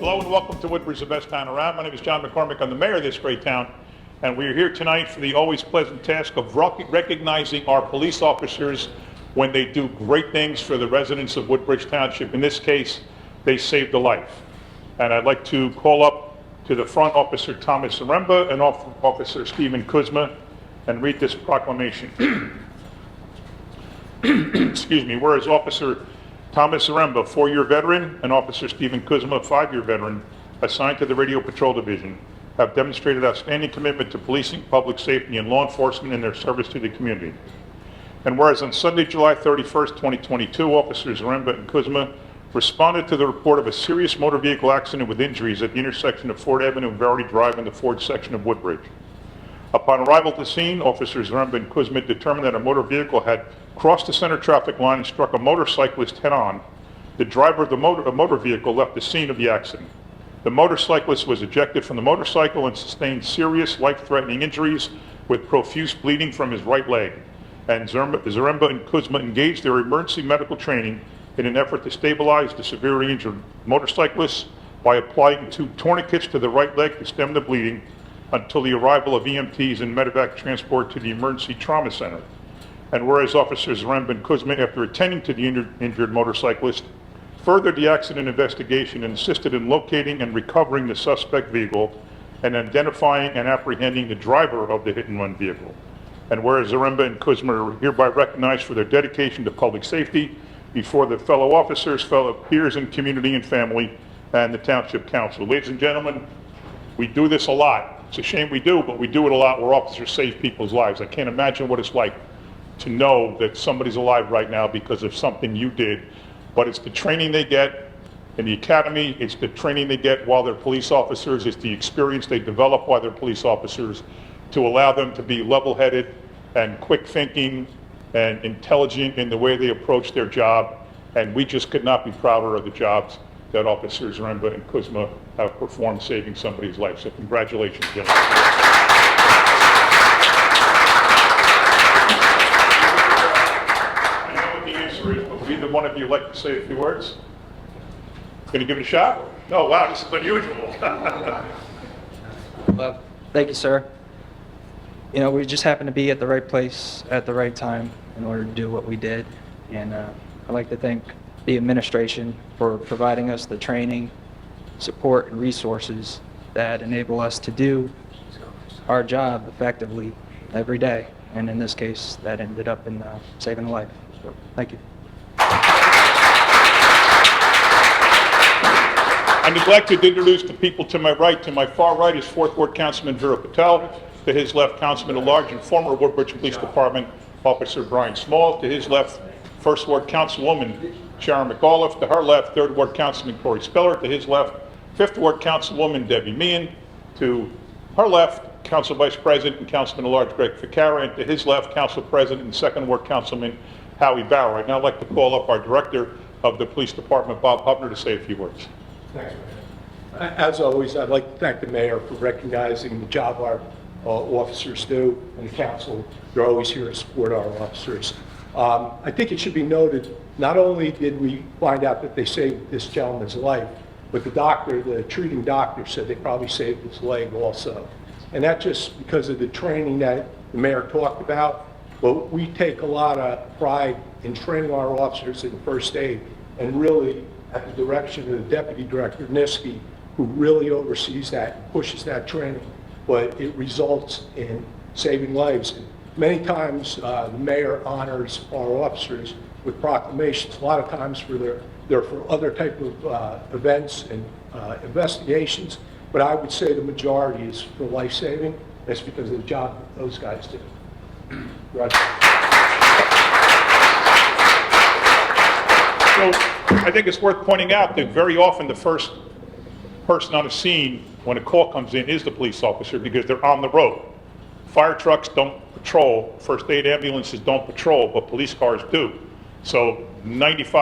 Hello and welcome to Woodbridge, the best town around. My name is John McCormick. I'm the mayor of this great town, and we are here tonight for the always pleasant task of recognizing our police officers when they do great things for the residents of Woodbridge Township. In this case, they saved a life. And I'd like to call up to the front Officer Thomas Zaremba and Officer Stephen Kuzma and read this proclamation. Excuse me. Whereas Officer Thomas Zaremba, 4-year veteran, and Officer Stephen Kuzma, 5-year veteran, assigned to the Radio Patrol Division, have demonstrated outstanding commitment to policing, public safety, and law enforcement in their service to the community. And whereas on Sunday, July 31st, 2022, Officers Zaremba and Kuzma responded to the report of a serious motor vehicle accident with injuries at the intersection of Ford Avenue and Verity Drive in the Ford section of Woodbridge. Upon arrival at the scene, Officers Zaremba and Kuzma determined that a motor vehicle had crossed the center traffic line and struck a motorcyclist head-on. The driver of the motor vehicle left the scene of the accident. The motorcyclist was ejected from the motorcycle and sustained serious life-threatening injuries with profuse bleeding from his right leg. And Zaremba and Kuzma engaged their emergency medical training in an effort to stabilize the severely injured motorcyclist by applying 2 tourniquets to the right leg to stem the bleeding until the arrival of EMTs and medevac transport to the emergency trauma center. And whereas Officers Zaremba and Kuzma, after attending to the injured motorcyclist, furthered the accident investigation and assisted in locating and recovering the suspect vehicle and identifying and apprehending the driver of the hit-and-run vehicle. And whereas Zaremba and Kuzma are hereby recognized for their dedication to public safety before the fellow officers, fellow peers and community and family, and the Township Council. Ladies and gentlemen, we do this a lot. It's a shame we do, but we do it a lot where officers save people's lives. I can't imagine what it's like to know that somebody's alive right now because of something you did. But it's the training they get in the academy, it's the training they get while they're police officers, it's the experience they develop while they're police officers to allow them to be level-headed and quick thinking and intelligent in the way they approach their job. And we just could not be prouder of the jobs that Officers Zaremba and Kuzma have performed saving somebody's life. So congratulations, gentlemen. I know what the answer is, but would either one of you like to say a few words? Going to give it a shot? Oh, wow, this is unusual. Well, thank you, sir. You know, we just happened to be at the right place at the right time in order to do what we did. And I'd like to thank the administration for providing us the training, support, and resources that enable us to do our job effectively every day. And in this case, that ended up in saving a life. So, thank you. I neglected to introduce the people to my right. To my far right is 4th Ward Councilman Vera Patel. To his left, Councilman at Large and former Woodbridge Police Department Officer Brian Small. To his left, 1st Ward Councilwoman Sharon McAuliffe. To her left, 3rd Ward Councilman Corey Speller. To his left, 5th Ward Councilwoman Debbie Meehan. To her left, Council Vice President and Councilman at Large Greg Ficara. And to his left, Council President and 2nd Ward Councilman Howie Bauer. I'd now like to call up our Director of the Police Department, Bob Hubner, to say a few words. Thanks, Mayor. As always, I'd like to thank the Mayor for recognizing the job our officers do, and the Council. They're always here to support our officers. I think it should be noted, not only did we find out that they saved this gentleman's life, but the treating doctor said they probably saved his leg also. And that's just because of the training that the Mayor talked about. But we take a lot of pride in training our officers in first aid, and really at the direction of the Deputy Director, Niski, who really oversees that and pushes that training. But it results in saving lives. And many times the Mayor honors our officers with proclamations. A lot of times they're for other type of events and investigations, but I would say the majority is for life-saving. That's because of the job that those guys do. Right. So I think it's worth pointing out that very often the first person on the scene when a call comes in is the police officer because they're on the road. Fire trucks don't patrol, first aid ambulances don't patrol, but police cars do. So 99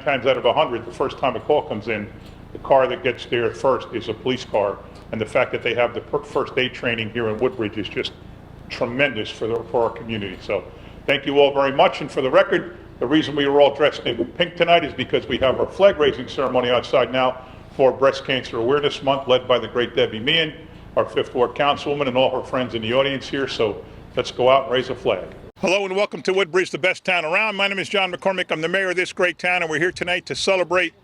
times out of 100, the first time a call comes in, the car that gets there first is a police car. And the fact that they have the first aid training here in Woodbridge is just tremendous for our community. So thank you all very much. And for the record, the reason we were all dressed in pink tonight is because we have our flag raising ceremony outside now for Breast Cancer Awareness Month, led by the great Debbie Meehan, our 5th Ward Councilwoman, and all her friends in the audience here. So let's go out and raise a flag. Hello and welcome to Woodbridge, the best town around. My name is John McCormick. I'm the mayor of this great town, and we're here tonight to celebrate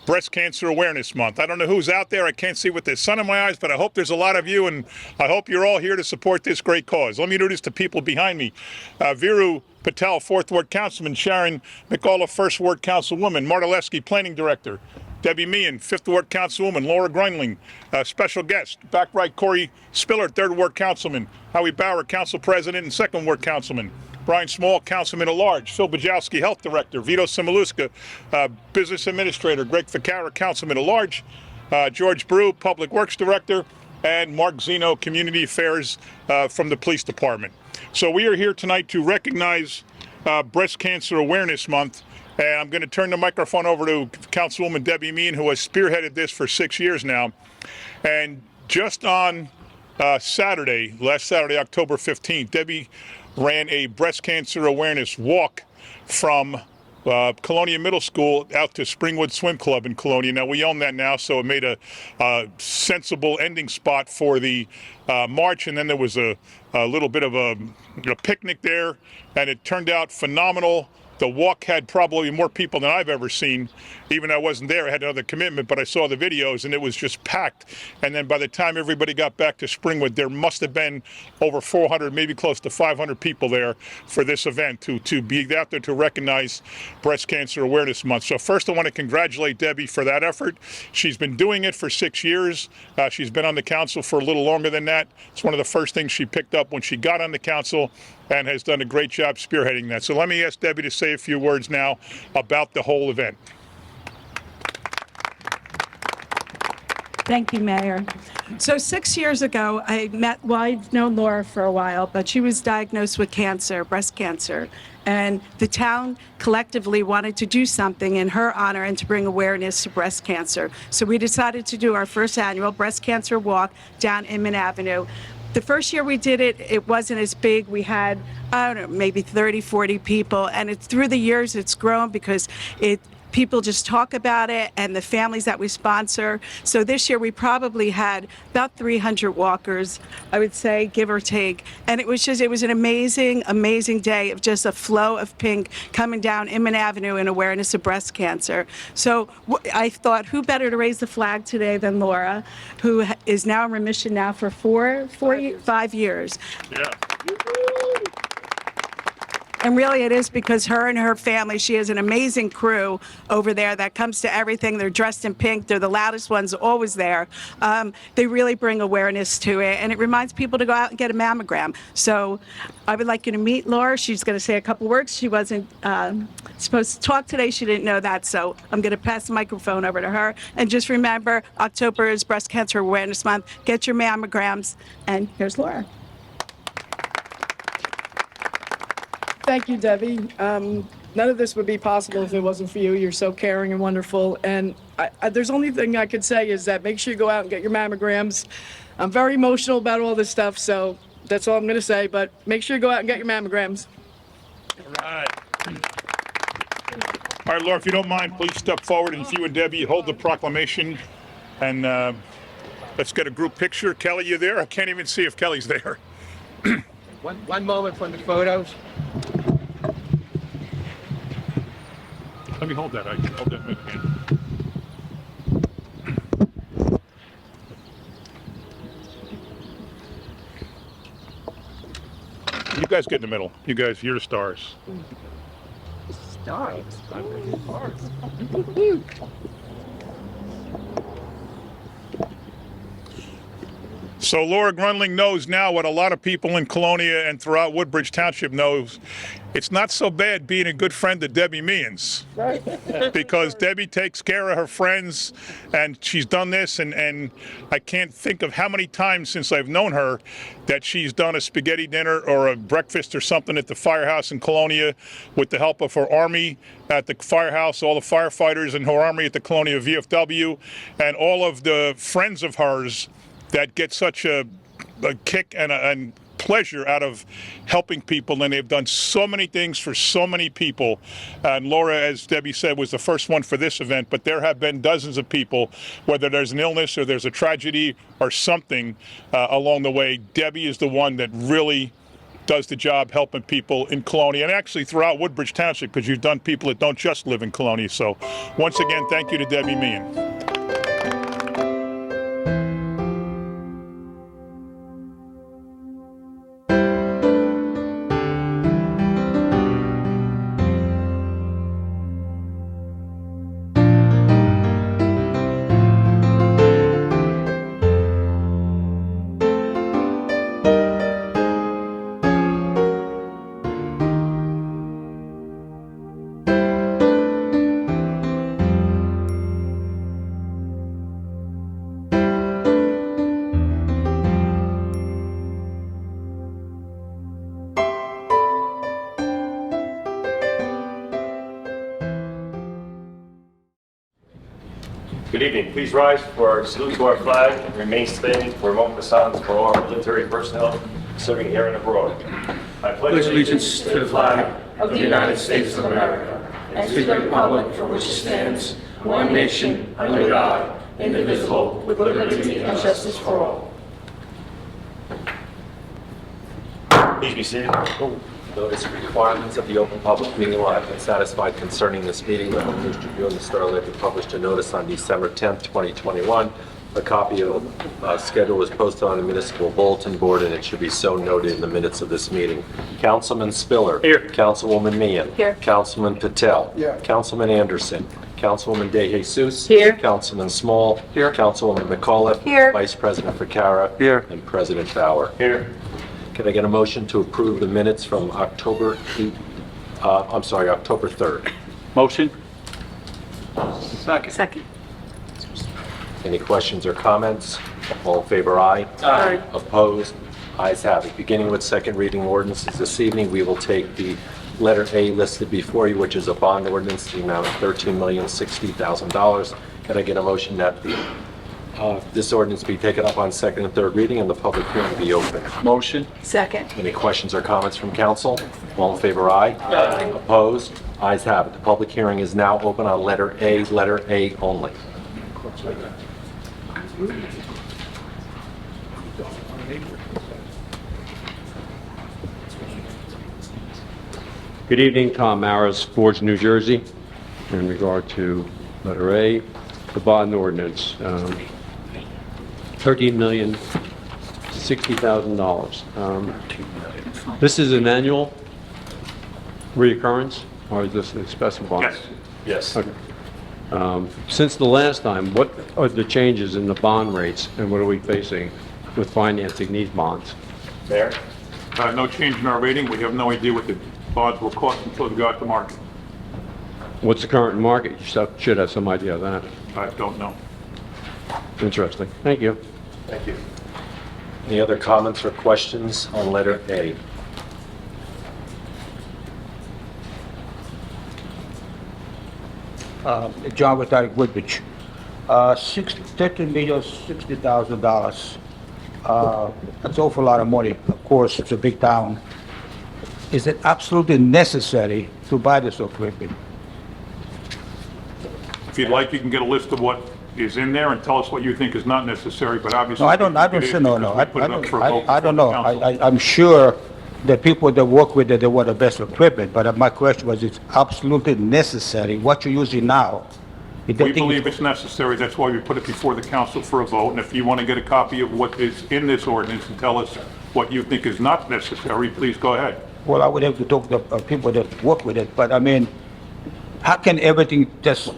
Breast Cancer Awareness Month. I don't know who's out there. I can't see with the sun in my eyes, but I hope there's a lot of you, and I hope you're all here to support this great cause. Let me introduce the people behind me. Viru Patel, 4th Ward Councilman; Sharon McAuliffe, 1st Ward Councilwoman; Marta Lesky, Planning Director; Debbie Meehan, 5th Ward Councilwoman; Laura Grunling, special guest; back right, Corey Spiller, 3rd Ward Councilman; Howie Bauer, Council President and 2nd Ward Councilman; Brian Small, Councilman at Large; Phil Bajowski, Health Director; Vito Similuska, Business Administrator; Greg Ficara, Councilman at Large; George Brew, Public Works Director; and Mark Zeno, Community Affairs from the Police Department. So we are here tonight to recognize Breast Cancer Awareness Month. And I'm going to turn the microphone over to Councilwoman Debbie Meehan, who has spearheaded this for 6 years now. And just on Saturday, last Saturday, October 15th, Debbie ran a breast cancer awareness walk from Colonia Middle School out to Springwood Swim Club in Colonia. Now, we own that now, so it made a sensible ending spot for the march. And then there was a little bit of a picnic there, and it turned out phenomenal. The walk had probably more people than I've ever seen. Even though I wasn't there, I had another commitment, but I saw the videos and it was just packed. And then by the time everybody got back to Springwood, there must have been over 400, maybe close to 500 people there for this event to be out there to recognize Breast Cancer Awareness Month. So first I want to congratulate Debbie for that effort. She's been doing it for 6 years. She's been on the council for a little longer than that. It's one of the first things she picked up when she got on the council, and has done a great job spearheading that. So let me ask Debbie to say a few words now about the whole event. Thank you, Mayor. So 6 years ago, I've known Laura for a while, but she was diagnosed with cancer, breast cancer. And the town collectively wanted to do something in her honor and to bring awareness to breast cancer. So we decided to do our first annual breast cancer walk down Inman Avenue. The first year we did it, it wasn't as big. We had, I don't know, maybe 30, 40 people. And through the years, it's grown because people just talk about it, and the families that we sponsor. So this year we probably had about 300 walkers, I would say, give or take. And it was an amazing, amazing day of just a flow of pink coming down Inman Avenue in awareness of breast cancer. So I thought, who better to raise the flag today than Laura, who is now in remission now for 5 years. Yeah. And really it is because her and her family, she has an amazing crew over there that comes to everything. They're dressed in pink. They're the loudest ones, always there. They really bring awareness to it, and it reminds people to go out and get a mammogram. So I would like you to meet Laura. She's going to say a couple words. She wasn't supposed to talk today. She didn't know that, so I'm going to pass the microphone over to her. And just remember, October is Breast Cancer Awareness Month. Get your mammograms, and here's Laura. Thank you, Debbie. None of this would be possible if it wasn't for you. You're so caring and wonderful. And there's only thing I could say is that make sure you go out and get your mammograms. I'm very emotional about all this stuff, so that's all I'm going to say. But make sure you go out and get your mammograms. All right. All right, Laura, if you don't mind, please step forward, and if you and Debbie hold the proclamation, and let's get a group picture. Kelly, you there? I can't even see if Kelly's there. One moment for the photos. Let me hold that. I can hold that mic again. You guys get in the middle. You guys, you're the stars. Stars. So Laura Grunling knows now what a lot of people in Colonia and throughout Woodbridge Township knows. It's not so bad being a good friend to Debbie Meehan's, because Debbie takes care of her friends, and she's done this, and I can't think of how many times since I've known her that she's done a spaghetti dinner or a breakfast or something at the firehouse in Colonia with the help of her army at the firehouse, all the firefighters and her army at the Colonia VFW, and all of the friends of hers that get such a kick and pleasure out of helping people, and they've done so many things for so many people. And Laura, as Debbie said, was the first one for this event, but there have been dozens of people, whether there's an illness or there's a tragedy or something along the way. Debbie is the one that really does the job helping people in Colonia and actually throughout Woodbridge Township, because you've done people that don't just live in Colonia. So once again, thank you to Debbie Meehan. Good evening. Please rise for our salute to our flag and remain standing for a moment of silence for all our military personnel serving here and abroad. I pledge allegiance to the flag of the United States of America and to the republic for which it stands, one nation, under God, indivisible, with liberty and justice for all. Please be seated. Notice requirements of the Open Public Meeting Law have been satisfied concerning this meeting. The Home News Tribune and the Star Ledger published a notice on December 10th, 2021. A copy of the schedule was posted on the municipal bulletin board, and it should be so noted in the minutes of this meeting. Councilman Spiller. Here. Councilwoman Meehan. Here. Councilman Patel. Here. Councilman Anderson. Councilwoman De Jesus. Here. Councilman Small. Here. Councilwoman McAuliffe. Here. Vice President Ficarra. Here. And President Bauer. Here. Can I get a motion to approve the minutes from October 3rd? Motion. Second. Any questions or comments? All in favor, aye. Aye. Opposed? Ayes have it. Beginning with second reading ordinances this evening, we will take the letter A listed before you, which is a bond ordinance, the amount of $13,060,000. Can I get a motion that this ordinance be taken up on second and third reading and the public hearing be open? Motion. Second. Any questions or comments from council? All in favor, aye. Aye. Opposed? Ayes have it. The public hearing is now open on letter A only. Good evening, Tom Maris, Forge, New Jersey. In regard to letter A, the bond ordinance, $13,060,000. This is an annual reoccurrence, or is this a special bond? Yes. Okay. Since the last time, what are the changes in the bond rates, and what are we facing with financing these bonds? Mayor? No change in our rating. We have no idea what the bonds will cost until they go out to market. What's the current market? You should have some idea of that. I don't know. Interesting. Thank you. Thank you. Any other comments or questions on letter A? John with Woodbridge. $13,060,000. That's an awful lot of money. Of course, it's a big town. Is it absolutely necessary to buy this equipment? If you'd like, you can get a list of what is in there and tell us what you think is not necessary, but obviously... No, I don't it say is no. because we put it up for a vote I don't from know. the council. I'm sure the people that work with it, they want the best equipment, but my question was, it's absolutely necessary, what you're using now? We believe it's necessary, that's why we put it before the council for a vote, and if you want to get a copy of what is in this ordinance and tell us what you think is not necessary, please go ahead. Well, I would have to talk to people that work with it, but I mean, how can everything just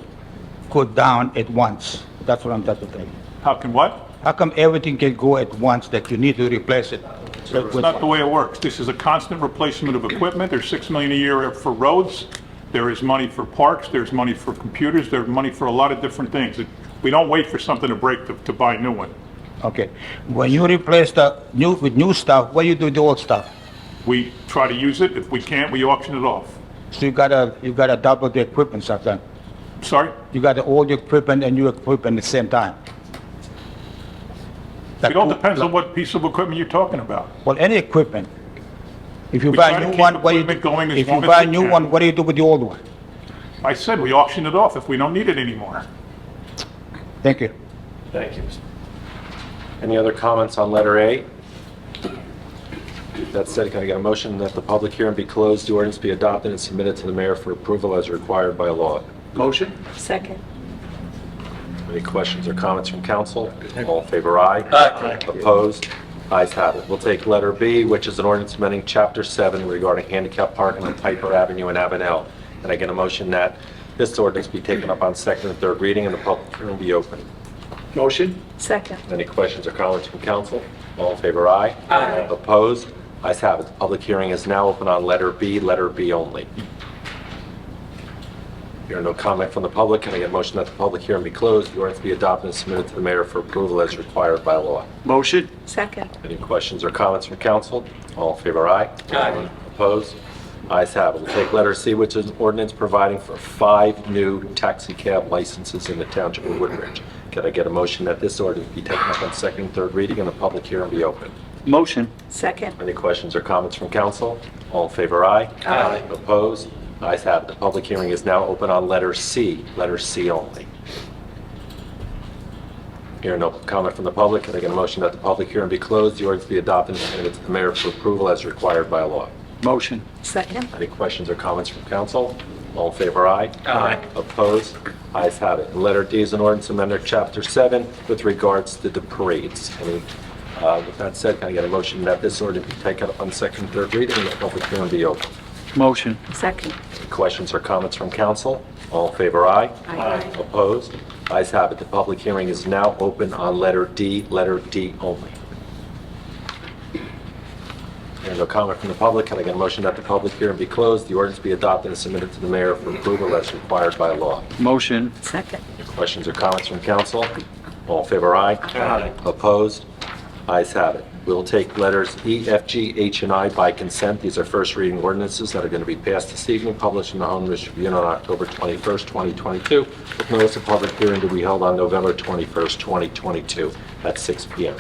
go down at once? That's what I'm trying to think. How can what? How come everything can go at once that you need to replace it? It's not the way it works. This is a constant replacement of equipment. There's $6 million a year for roads. There is money for parks. There's money for computers. There's money for a lot of different things. We don't wait for something to break to buy a new one. Okay. When you replace with new stuff, what do you do with the old stuff? We try to use it. If we can't, we auction it off. So you gotta double the equipment sometimes. Sorry? You got the old equipment and new equipment at the same time. It all depends on what piece of equipment you're talking about. Well, any equipment. If you We buy try a to new keep one, what do you equipment going as if long you as buy a we new can. one, what do you do with the old one? I said we auction it off if we don't need it anymore. Thank you. Thank you. Any other comments on letter A? That said, can I get a motion that the public hearing be closed, the ordinance be adopted, and submitted to the mayor for approval as required by law? Motion? Second. Any questions or comments from council? All in favor, aye. Aye. Opposed? Ayes have it. We'll take letter B, which is an ordinance amending Chapter 7 regarding handicap parking on Piper Avenue and Avenel. Can I get a motion that this ordinance be taken up on second and third reading and the public hearing be open? Motion? Second. Any questions or comments from council? All in favor, aye. Aye. Opposed? Ayes have it. The public hearing is now open on letter B only. Hearing no comment from the public, can I get a motion that the public hearing be closed, the ordinance be adopted and submitted to the mayor for approval as required by law? Motion? Second. Any questions or comments from council? All in favor, aye. Aye. Opposed? Ayes have it. We'll take letter C, which is an ordinance providing for 5 new taxi cab licenses in the township of Woodbridge. Can I get a motion that this ordinance be taken up on second and third reading and the public hearing be open? Motion? Second. Any questions or comments from council? All in favor, aye. Aye. Opposed? Ayes have it. The public hearing is now open on letter C only. Hearing no comment from the public, can I get a motion that the public hearing be closed, the ordinance be adopted and submitted to the mayor for approval as required by law? Motion? Second. Any questions or comments from council? All in favor, aye. Aye. Opposed? Ayes have it. And letter D is an ordinance amending Chapter 7 with regards to the parades. With that said, can I get a motion that this ordinance be taken up on second and third reading and the public hearing be open? Motion? Second. Any questions or comments from council? All in favor, aye. Aye. Opposed? Ayes have it. The public hearing is now open on letter D only. Hearing no comment from the public, can I get a motion that the public hearing be closed, the ordinance be adopted and submitted to the mayor for approval as required by law? Motion? Second. Any questions or comments from council? All in favor, aye. Aye. Opposed? Ayes have it. We'll take letters E, F, G, H, and I by consent. These are first reading ordinances that are going to be passed this evening, published in the Home News Tribune on October 21st, 2022, with notice of public hearing to be held on November 21st, 2022, at 6 p.m.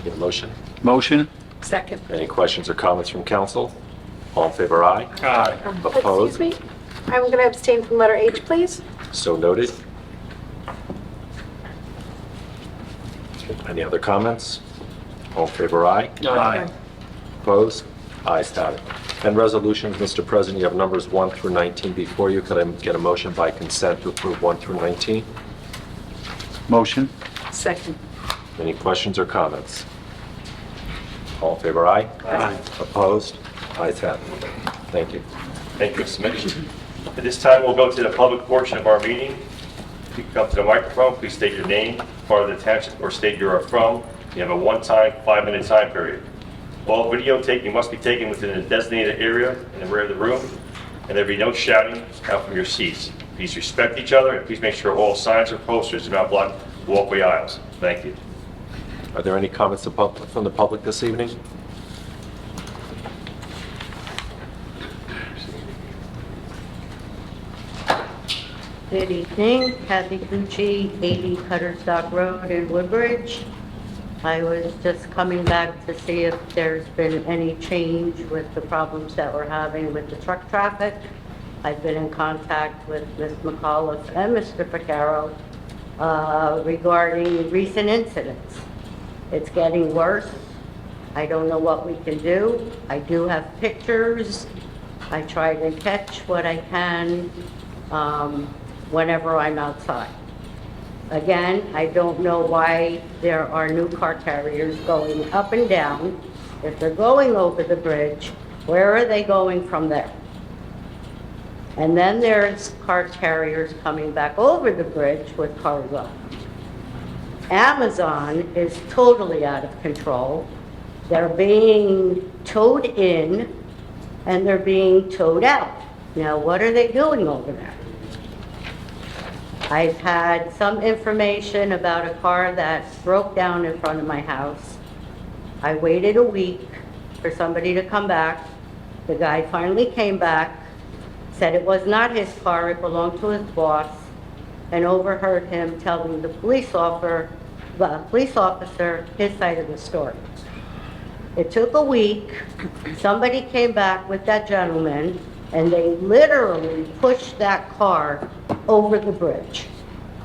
Get a motion? Motion? Second. Any questions or comments from council? All in favor, aye. Aye. Opposed? Excuse me? I'm going to abstain from letter H, please. So noted. Any other comments? All in favor, aye. Aye. Opposed? Ayes have it. And resolutions, Mr. President, you have numbers 1 through 19 before you. Could I get a motion by consent to approve 1 through 19? Motion? Second. Any questions or comments? All in favor, aye. Aye. Opposed? Ayes have it. Thank you. Thank you, Mr. Mitchell. At this time, we'll go to the public portion of our meeting. If you come to the microphone, please state your name, part of the township, or state you are from. You have a one-time, 5-minute time period. All video taking must be taken within a designated area in the rear of the room, and there be no shouting out from your seats. Please respect each other, and please make sure all signs or posters do not block walkway aisles. Thank you. Are there any comments from the public this evening? Good evening, Kathy Gucci, 80 Cutterstock Road in Woodbridge. I was just coming back to see if there's been any change with the problems that we're having with the truck traffic. I've been in contact with Ms. McAuliffe and Mr. Vaccaro regarding recent incidents. It's getting worse. I don't know what we can do. I do have pictures. I try to catch what I can whenever I'm outside. Again, I don't know why there are new car carriers going up and down. If they're going over the bridge, where are they going from there? And then there's car carriers coming back over the bridge with cars up. Amazon is totally out of control. They're being towed in and they're being towed out. Now, what are they doing over there? I've had some information about a car that broke down in front of my house. I waited a week for somebody to come back. The guy finally came back, said it was not his car, it belonged to his boss, and overheard him telling the police officer the police officer his side of the story. It took a week. Somebody came back with that gentleman, and they literally pushed that car over the bridge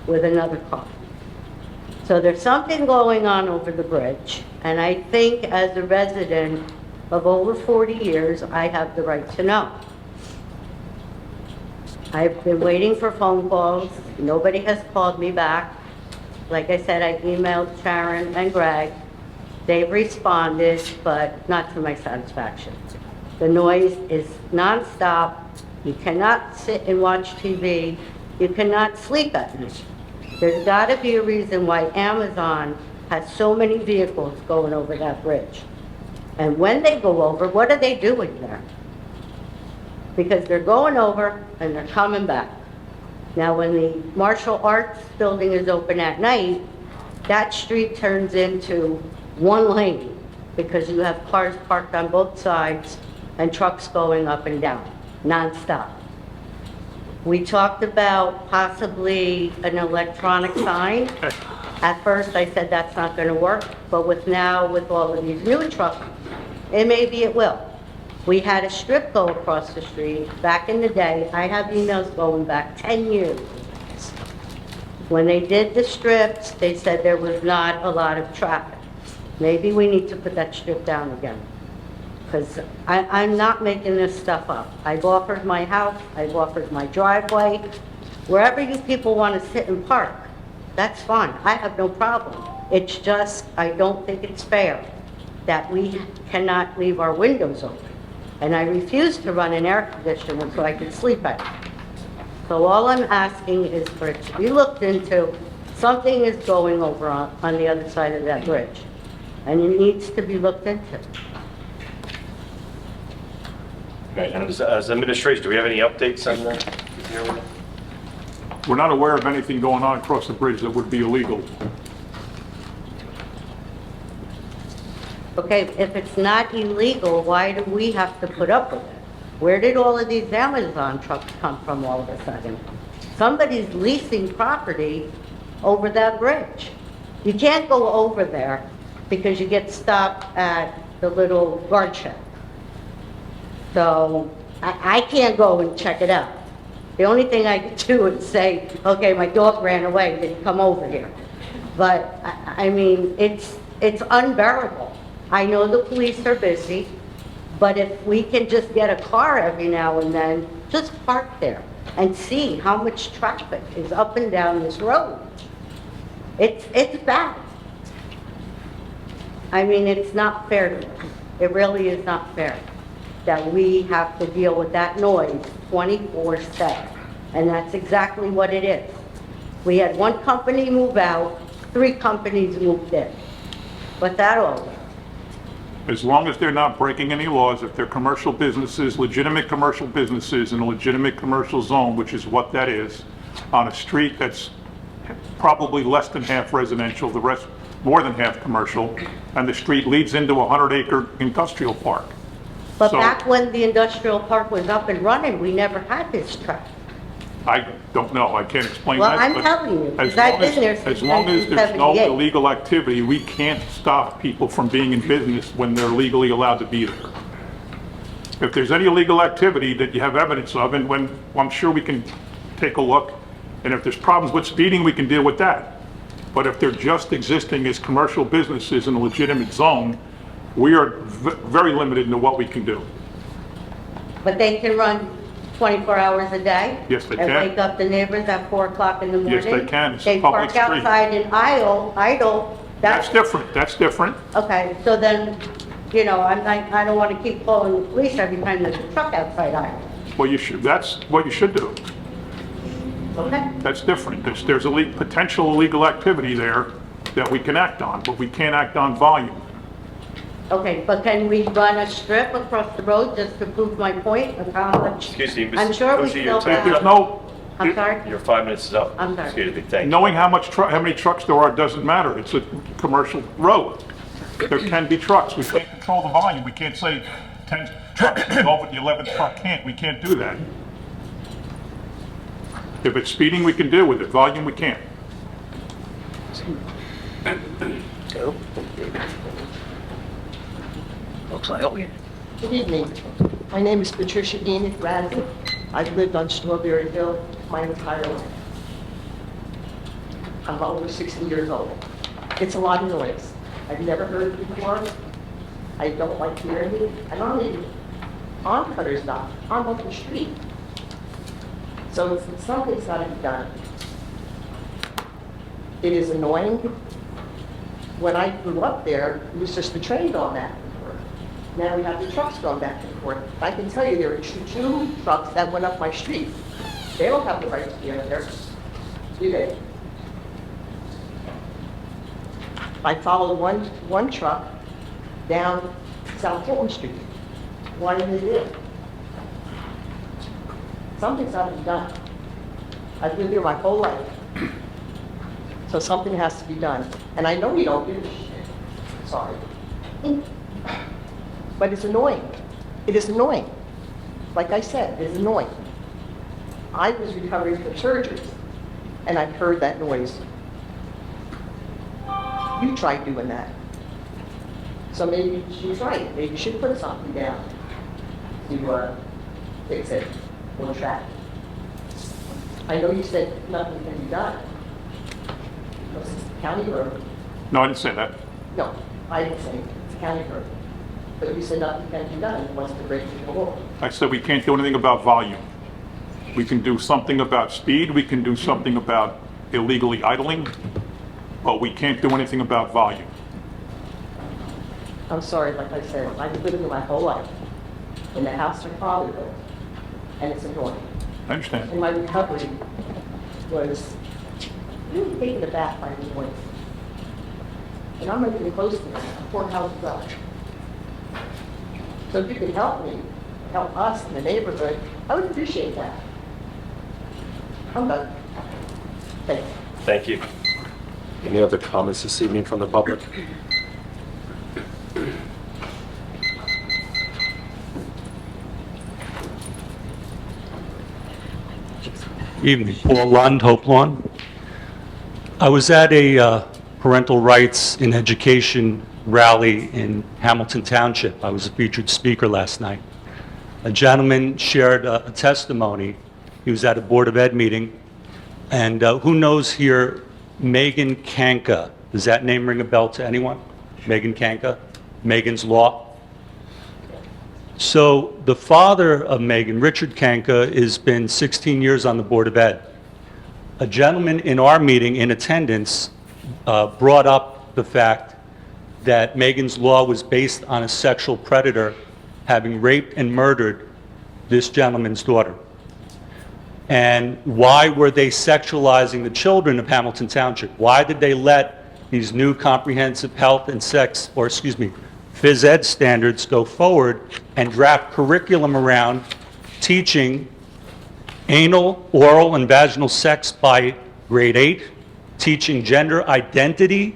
with another car. So there's something going on over the bridge, and I think as a resident of over 40 years, I have the right to know. I've been waiting for phone calls. Nobody has called me back. Like I said, I emailed Sharon and Greg. They've responded, but not to my satisfaction. The noise is nonstop. You cannot sit and watch TV. You cannot sleep at night. There's got to be a reason why Amazon has so many vehicles going over that bridge. And when they go over, what are they doing there? Because they're going over and they're coming back. Now, when the martial arts building is open at night, that street turns into one lane because you have cars parked on both sides and trucks going up and down, nonstop. We talked about possibly an electronic sign. At first, I said that's not going to work, but with all of these new trucks, maybe it will. We had a strip go across the street back in the day. I have emails going back 10 years. When they did the strips, they said there was not a lot of traffic. Maybe we need to put that strip down again. Because I'm not making this stuff up. I've offered my house, I've offered my driveway. Wherever you people want to sit and park, that's fine. I have no problem. It's just, I don't think it's fair that we cannot leave our windows open. And I refuse to run an air conditioner so I can sleep at it. So all I'm asking is for it to be looked into. Something is going over on the other side of that bridge, and it needs to be looked into. Okay, and as administration, do we have any updates on that? We're not aware of anything going on across the bridge that would be illegal. Okay, if it's not illegal, why do we have to put up with it? Where did all of these Amazon trucks come from all of a sudden? Somebody's leasing property over that bridge. You can't go over there because you get stopped at the little guard shack. So I can't go and check it out. The only thing I can do is say, okay, my dog ran away, didn't come over here. But I mean, it's unbearable. I know the police are busy, but if we can just get a car every now and then, just park there and see how much traffic is up and down this road. It's bad. I mean, it's not fair to us. It really is not fair that we have to deal with that noise 24/7. And that's exactly what it is. We had one company move out, 3 companies moved in. What's that all about? As long as they're not breaking any laws, if they're commercial businesses, legitimate commercial businesses in a legitimate commercial zone, which is what that is, on a street that's probably less than half residential, the rest more than half commercial, and the street leads into a 100-acre industrial park. But So- back when the industrial park was up and running, we never had this traffic. I don't know, I can't explain Well, that. I'm but telling you, as because I've long as- been there since As long as there's no 1978. illegal activity, we can't stop people from being in business when they're legally allowed to be there. If there's any illegal activity that you have evidence of, and when, I'm sure we can take a look, and if there's problems with speeding, we can deal with that. But if they're just existing as commercial businesses in a legitimate zone, we are very limited in what we can do. But they can run 24 hours a day? Yes, they And can. wake up the neighbors at 4 o'clock in the morning? Yes, they can. It's a They public park street. outside and idle. That's different, that's different. Okay, so then, you know, I don't want to keep calling the police every time there's a truck outside idle. Well, you should, that's what you should do. Okay? That's different. There's potential illegal activity there that we can act on, but we can't act on volume. Okay, but can we run a strip across the road just to prove my point of how much? Excuse me, Ms. I'm sure we Cozy, your still time There's have. no, I'm sorry? Your 5 minutes is up. I'm sorry. Excuse me, thank you. knowing how many trucks there are doesn't matter. It's a commercial road. There can be trucks. We can't control the volume. We can't say 10 trucks can go, but the 11th truck can't. We can't do that. If it's speeding, we can deal with it. Volume, we can't. Good evening. My name is Patricia Enoch Radley. I've lived on Strawberry Hill my entire life. I'm over 60 years old. It's a lot of noise. I've never heard it before. I don't like hearing it. I'm not even on Cutter's Dock. I'm up the street. So something's got to be done. It is annoying. When I grew up there, it was just the train going back and forth. Now we have the trucks going back and forth. I can tell you there are two trucks that went up my street. They don't have the right to be in there, do they? I followed one truck down South Fulton Street. Why did they do it? Something's got to be done. I've lived here my whole life. So something has to be done. And I know you don't give a shit. Sorry. But it's annoying. It is annoying. Like I said, it is annoying. I was recovering from surgery, and I've heard that noise. You tried doing that. So maybe she's right. Maybe you should put something down to fix it on track. I know you said nothing can be done. This is the county road. No, I didn't say that. No, I didn't say it's a county road. But you said nothing can be done once the bridge is over. I said we can't do anything about volume. We can do something about speed, we can do something about illegally idling, but we can't do anything about volume. I'm sorry, like I said, I've been living my whole life in the house my father built, and it's annoying. I understand. And my recovery was really taken aback by the noise. And I'm not even close to that, poor house up. So if you could help me, help us in the neighborhood, I would appreciate that. I'm done. Thank you. Thank you. Any other comments this evening from the public? Evening, Paul Lund, Hope Lawn. I was at a parental rights in education rally in Hamilton Township. I was a featured speaker last night. A gentleman shared a testimony. He was at a Board of Ed meeting, and who knows here Megan Kanka? Does that name ring a bell to anyone? Megan Kanka? Megan's Law? So the father of Megan, Richard Kanka, has been 16 years on the Board of Ed. A gentleman in our meeting in attendance brought up the fact that Megan's Law was based on a sexual predator having raped and murdered this gentleman's daughter. And why were they sexualizing the children of Hamilton Township? Why did they let these new comprehensive health and sex, or excuse me, phys ed standards go forward and draft curriculum around teaching anal, oral, and vaginal sex by grade 8, teaching gender identity,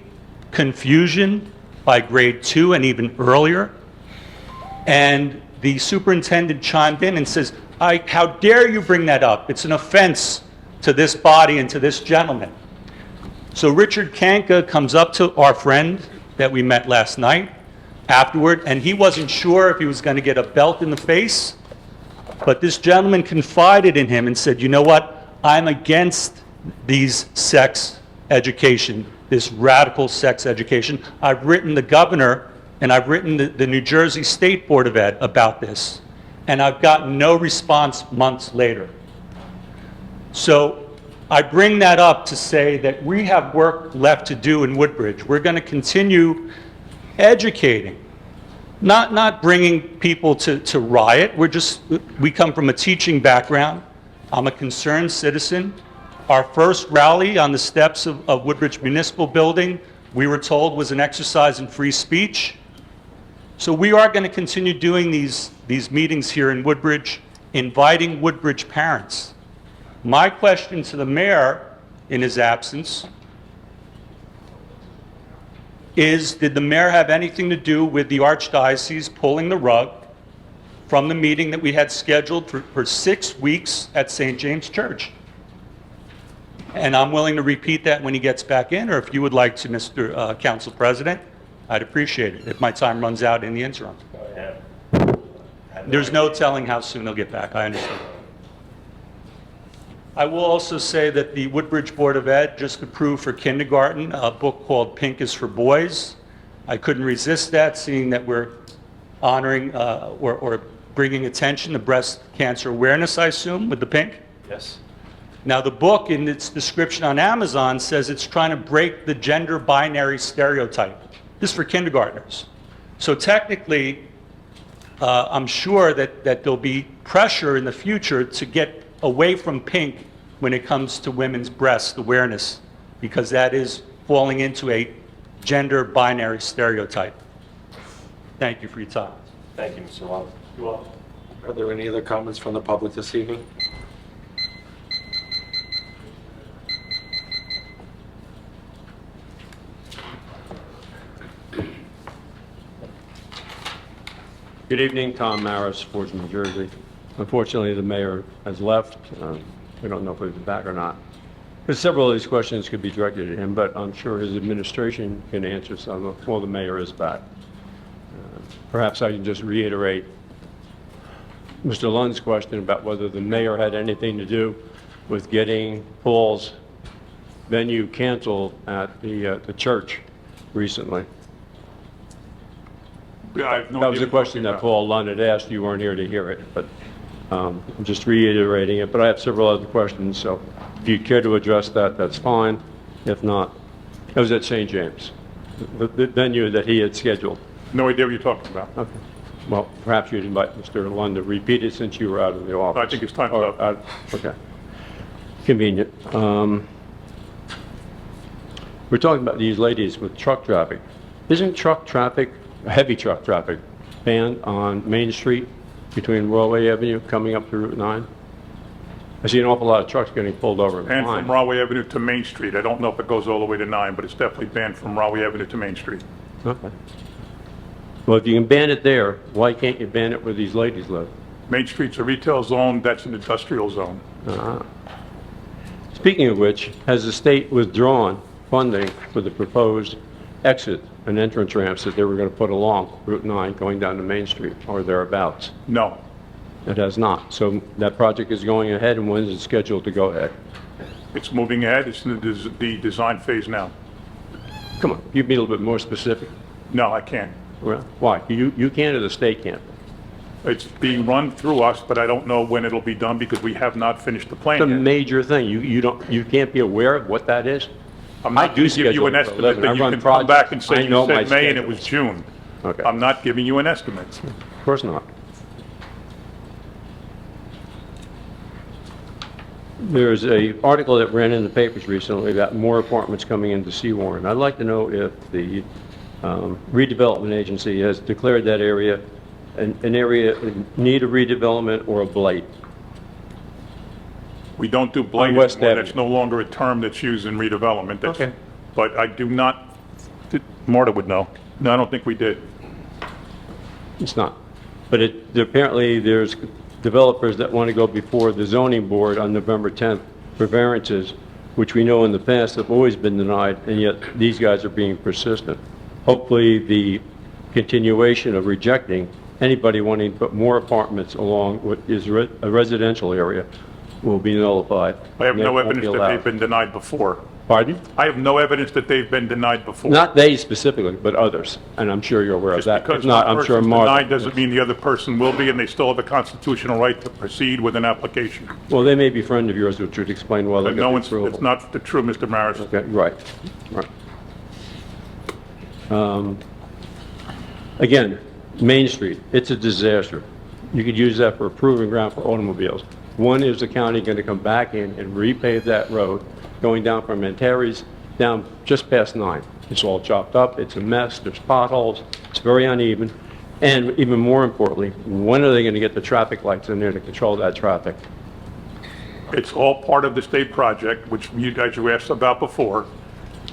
confusion by grade 2 and even earlier? And the superintendent chimed in and says, how dare you bring that up? It's an offense to this body and to this gentleman. So Richard Kanka comes up to our friend that we met last night afterward, and he wasn't sure if he was going to get a belt in the face, but this gentleman confided in him and said, you know what, I'm against these sex education, this radical sex education. I've written the governor and I've written the New Jersey State Board of Ed about this, and I've gotten no response months later. So I bring that up to say that we have work left to do in Woodbridge. We're going to continue educating, not bringing people to riot. We come from a teaching background. I'm a concerned citizen. Our first rally on the steps of Woodbridge Municipal Building, we were told, was an exercise in free speech. So we are going to continue doing these meetings here in Woodbridge, inviting Woodbridge parents. My question to the mayor, in his absence, is, did the mayor have anything to do with the archdiocese pulling the rug from the meeting that we had scheduled for 6 weeks at St. James Church? And I'm willing to repeat that when he gets back in, or if you would like to, Mr. Council President, I'd appreciate it, if my time runs out in the interim. There's no telling how soon he'll get back, I understand. I will also say that the Woodbridge Board of Ed just approved for kindergarten a book called Pink is for Boys. I couldn't resist that, seeing that we're honoring or bringing attention to breast cancer awareness, I assume, with the pink? Yes. Now, the book in its description on Amazon says it's trying to break the gender binary stereotype. This is for kindergartners. So technically, I'm sure that there'll be pressure in the future to get away from pink when it comes to women's breast awareness, because that is falling into a gender binary stereotype. Thank you for your time. Thank you, Mr. Long. You're welcome. Are there any other comments from the public this evening? Good evening, Tom Maris, Forge, New Jersey. Unfortunately, the mayor has left. We don't know if he'll be back or not. Because several of these questions could be directed at him, but I'm sure his administration can answer some before the mayor is back. Perhaps I can just reiterate Mr. Lund's question about whether the mayor had anything to do with getting Paul's venue canceled at the church recently. Yeah, I have no That was idea a question what that Paul Lund had asked. You weren't here to hear it, but I'm just reiterating it. But I have several other questions, so if you care to address that, that's fine. If not, it was at St. James, the venue that he had scheduled. No idea what you're talking about. Okay. Well, perhaps you'd invite Mr. Lund to repeat it since you were out of the office. I think it's time Or, up. Okay. Convenient. We're talking about these ladies with truck traffic. Isn't truck traffic, heavy truck traffic, banned on Main Street between Broadway Avenue coming up to Route 9? I see an awful lot of trucks getting pulled over. Banned from Rahway Avenue to Main Street. I don't know if it goes all the way to 9, but it's definitely banned from Rahway Avenue to Main Street. Okay. Well, if you can ban it there, why can't you ban it where these ladies live? Main Street's a retail zone, that's an industrial zone. Speaking of which, has the state withdrawn funding for the proposed exit and entrance ramps that they were going to put along Route 9 going down to Main Street or thereabouts? No. It has not. So that project is going ahead, and when is it scheduled to go ahead? It's moving ahead, it's in the design phase now. Come on, you be a little bit more specific. No, I can't. Well, why? You can't or the state can't? It's being run through us, but I don't know when it'll be done because we have not finished the plan It's a yet. major thing. You can't be aware of what that is? I'm not going to give you an estimate that you can come back and say you said May and it was June. Okay. I'm not giving you an estimate. Of course not. There's an article that ran in the papers recently about more apartments coming into Seawarren. I'd like to know if the redevelopment agency has declared that area an area in need of redevelopment or a blight. We don't do blight On West anymore. Avenue. That's no longer a term that's used in redevelopment. That's- Okay. But I do not, Marta would know. No, I don't think we did. It's not. But apparently there's developers that want to go before the zoning board on November 10th for variances, which we know in the past have always been denied, and yet these guys are being persistent. Hopefully the continuation of rejecting anybody wanting to put more apartments along what is a residential area will be nullified. I have and no won't be evidence that allowed. they've been denied before. Pardon? I have no evidence that they've been denied before. Not they specifically, but others, and I'm sure you're aware of Just that. because If not, one I'm sure person's Martha. denied doesn't mean the other person will be, and they still have a constitutional right to proceed with an application. Well, they may be friend of yours, which would explain why they But got no, the it's approval. not the true, Mr. Maris. Okay, right. Again, Main Street, it's a disaster. You could use that for a proving ground for automobiles. One, is the county going to come back in and repave that road going down from Antares down just past 9? It's all chopped up, it's a mess, there's potholes, it's very uneven. And even more importantly, when are they going to get the traffic lights in there to control that traffic? It's all part of the state project, which you guys were asked about before.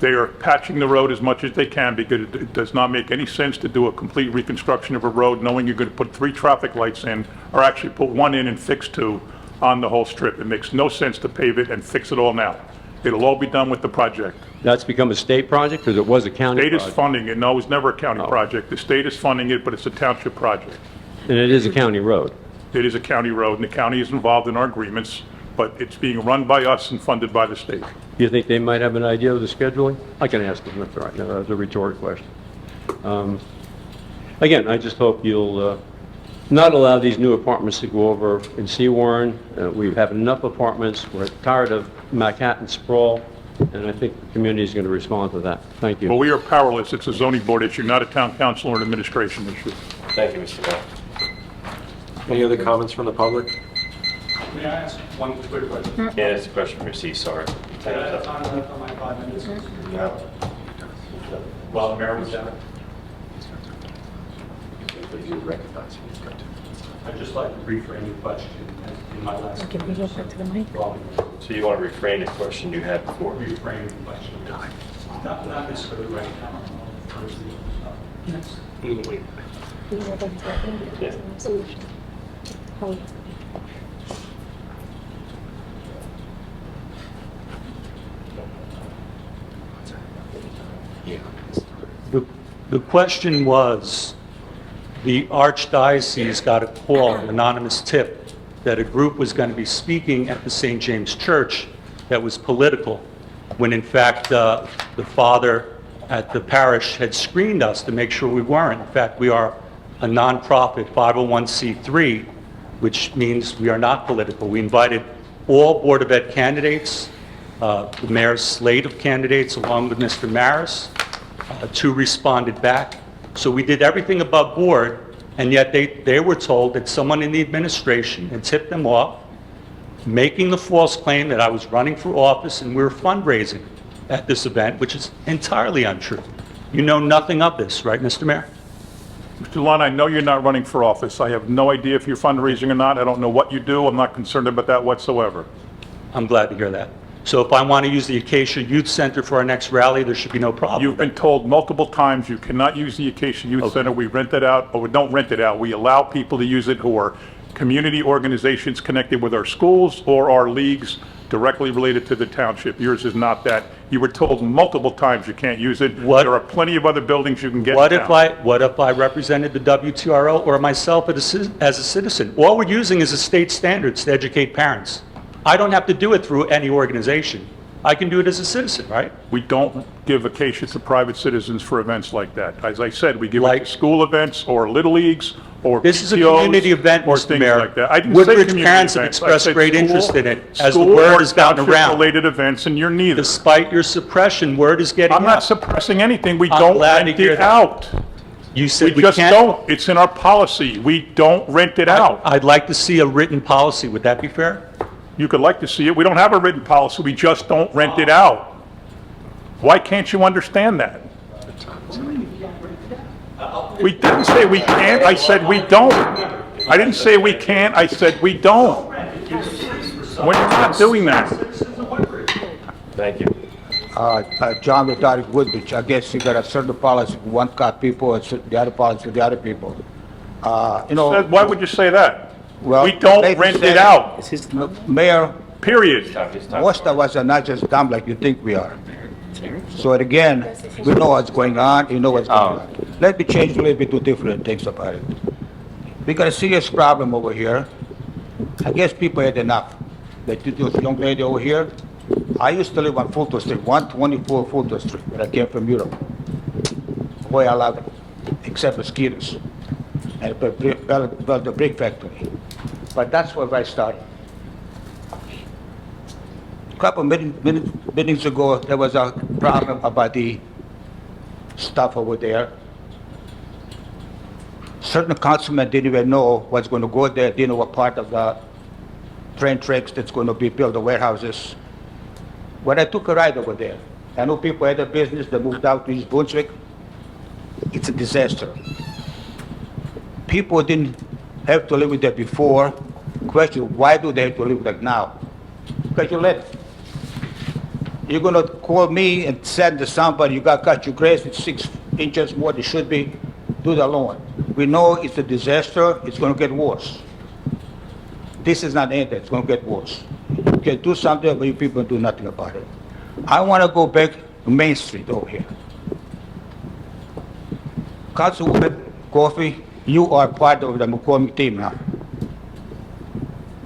They are patching the road as much as they can because it does not make any sense to do a complete reconstruction of a road knowing you're going to put 3 traffic lights in, or actually put 1 in and fix 2 on the whole strip. It makes no sense to pave it and fix it all now. It'll all be done with the project. That's become a state project because it was a county State is project? funding it. No, it was never a county project. The state is funding it, but it's a township project. And it is a county road? It is a county road, and the county is involved in our agreements, but it's being run by us and funded by the state. Do you think they might have an idea of the scheduling? I can ask them if they're right. No, that's a rhetorical question. Again, I just hope you'll not allow these new apartments to go over in Seawarren. We have enough apartments. We're tired of Manhattan sprawl, and I think the community is going to respond to that. Thank you. Well, we are powerless. It's a zoning board issue, not a town council or an administration issue. Thank you, Mr. Mayor. Any other comments from the public? May I ask one quick question? Yeah, that's a question from C, sorry. While the mayor was down. I'd just like to reframe the question in my last. Okay, we go back to the mic. So you want to refrain the question you had before? Reframe the question. Not necessarily right now. The question was, the Archdiocese got a call, an anonymous tip, that a group was going to be speaking at the St. James Church that was political, when in fact the father at the parish had screened us to make sure we weren't. In fact, we are a nonprofit 501c3, which means we are not political. We invited all Board of Ed candidates, the mayor's slate of candidates, along with Mr. Maris. Two responded back. So we did everything above board, and yet they were told that someone in the administration had tipped them off, making the false claim that I was running for office and we were fundraising at this event, which is entirely untrue. You know nothing of this, right, Mr. Mayor? Mr. Lund, I know you're not running for office. I have no idea if you're fundraising or not. I don't know what you do. I'm not concerned about that whatsoever. I'm glad to hear that. So if I want to use the Acacia Youth Center for our next rally, there should be no problem. You've been told multiple times you cannot use the Acacia Youth Center. We rent it out, or we don't rent it out. We allow people to use it who are community organizations connected with our schools or our leagues directly related to the township. Yours is not that. You were told multiple times you can't use it. There are plenty of other buildings you can get What down. if I represented the WTRO or myself as a citizen? All we're using is the state standards to educate parents. I don't have to do it through any organization. I can do it as a citizen, right? We don't give Acacia to private citizens for events like that. As I said, we give it to school events or little leagues or This is a PTOs community event, or Mr. things Mayor. like that. I didn't say Woodbridge community parents have events. I expressed said great school- interest in it as the school word or has gotten around. township-related events, and you're neither. Despite your suppression, word is getting out. I'm not suppressing anything. We I'm don't glad to rent hear it that. out. You said We we just can't. don't. It's in our policy. We don't rent it out. I'd like to see a written policy. Would that be fair? You could like to see it. We don't have a written policy. We just don't rent it out. Why can't you understand that? We didn't say we can't. I said we don't. I didn't say we can't. I said we don't. We're not doing that. Thank you. John retired Woodbridge. I guess you got a certain policy for one cut people and the other policy for the other people. Why would you say that? Well, We don't ladies rent said- it out, Mayor, period. most of us are not just dumb like you think we are. So again, we know what's going on, you know what's going on. Let me change a little bit to different things about it. We got a serious problem over here. I guess people had enough. Like this young lady over here, I used to live on Fulton Street, 124 Fulton Street, when I came from Europe. Boy, I love it, except mosquitoes. And built the brick factory. But that's where I started. A couple meetings ago, there was a problem about the stuff over there. Certain councilmen didn't even know what's going to go there, didn't know what part of the train tracks that's going to be built, the warehouses. When I took a ride over there, I know people had a business, they moved out to East Brunswick. It's a disaster. People didn't have to live with that before. Question, why do they have to live like now? Because you let it. You're gonna call me and send to somebody, you got cut your grass, it's 6 inches more than it should be, do the lawn. We know it's a disaster, it's gonna get worse. This is not ended, it's gonna get worse. You can do something, but you people do nothing about it. I want to go back to Main Street over here. Councilwoman Coffey, you are part of the McCormick team now.